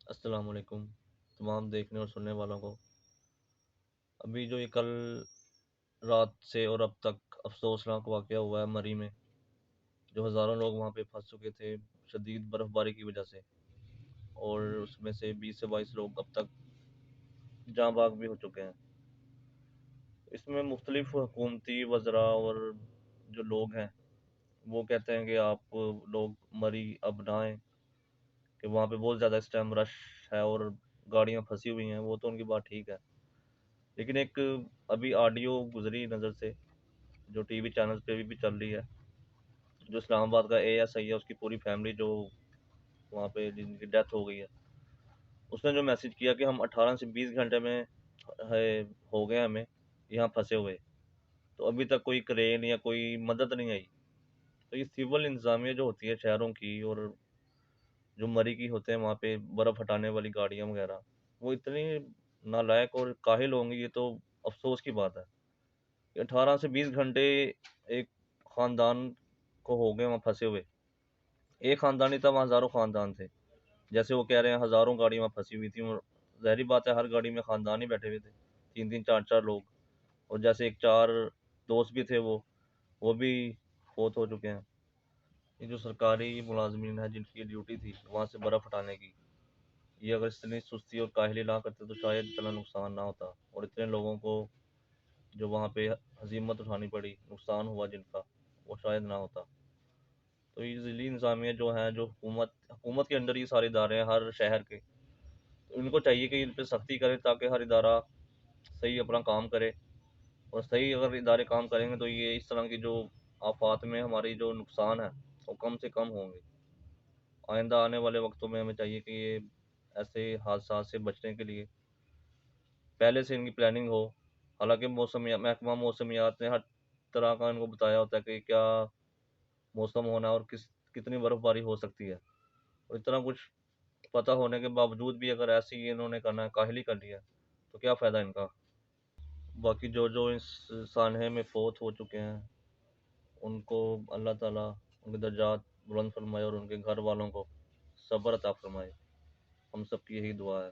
अस्सलाम वालेकुम तमाम देखने और सुनने वालों को। अभी जो ये कल रात से और अब तक अफसोसनाक वाक़या हुआ है मरी में, जो हज़ारों लोग वहाँ पे फंस चुके थे शदीद बर्फ़बारी की वजह से, और उसमें से 20 से 22 लोग अब तक जाँ बाग भी हो चुके हैं। इसमें मुख्तलिफ हुकूमती वज़रा और जो लोग हैं वो कहते हैं कि आप लोग मरी अब ना आएँ, कि वहाँ पे बहुत ज़्यादा इस टाइम रश है और गाड़ियाँ फंसी हुई हैं। वो तो उनकी बात ठीक है, लेकिन एक अभी ऑडियो गुजरी नज़र से जो टीवी चैनल्स पे भी चल रही है, जो इस्लामाबाद का एएसआई है उसकी पूरी फैमिली जो वहाँ पे जिनकी डेथ हो गई है, उसने जो मैसेज किया कि हम 18 से 20 घंटे में है हो गए हमें यहाँ फंसे हुए, तो अभी तक कोई क्रेन या कोई मदद नहीं आई। तो ये सिविल इंतजामिया जो होती है शहरों की, और जो मरी की होते हैं वहाँ पे बर्फ़ हटाने वाली गाड़ियाँ वगैरह, वो इतनी नालायक और काहिल होंगी, ये तो अफसोस की बात है कि 18 से 20 घंटे एक ख़ानदान को हो गए वहाँ फंसे हुए। एक ख़ानदान नहीं था, वहाँ हज़ारों ख़ानदान थे। जैसे वो कह रहे हैं हज़ारों गाड़ी वहाँ फंसी हुई थी, और ज़ाहिर-सी बात है हर गाड़ी में ख़ानदान ही बैठे हुए थे, 3-3 4-4 लोग। और जैसे एक 4 दोस्त भी थे, वो भी फ़ौत हो चुके हैं। ये जो सरकारी मुलाज़मीन हैं जिनकी ड्यूटी थी वहाँ से बर्फ़ हटाने की, ये अगर इतनी सुस्ती और काहली ना करते तो शायद इतना नुकसान ना होता, और इतने लोगों को जो वहाँ पे हज़ीमत उठानी पड़ी, नुकसान हुआ जिनका, वो शायद ना होता। तो ये ज़िली इंतज़ामिया जो हैं, जो हुकूमत हुकूमत के अंडर ये सारे इदारे हैं हर शहर के, तो इनको चाहिए कि इन पे सख्ती करें ताकि हर इदारा सही अपना काम करे। और सही अगर इदारे काम करेंगे तो ये इस तरह की जो आफात में हमारी जो नुकसान है वो कम से कम होंगे। आइंदा आने वाले वक्तों में हमें चाहिए कि ये ऐसे हादसा से बचने के लिए पहले से इनकी प्लानिंग हो। हालांकि महकमा मौसमियात ने हर तरह का इनको बताया होता है कि क्या मौसम होना है और कितनी बर्फबारी हो सकती है, और इतना कुछ पता होने के बावजूद भी अगर ऐसे ही इन्होंने करना है, काहली कर लिया, तो क्या फ़ायदा इनका। बाकी जो जो इस सानहे में फ़ौत हो चुके हैं उनको अल्लाह ताला उनके दर्जात बुलंद फरमाए और उनके घर वालों को सब्र अता फरमाए। हम सब की यही दुआ है।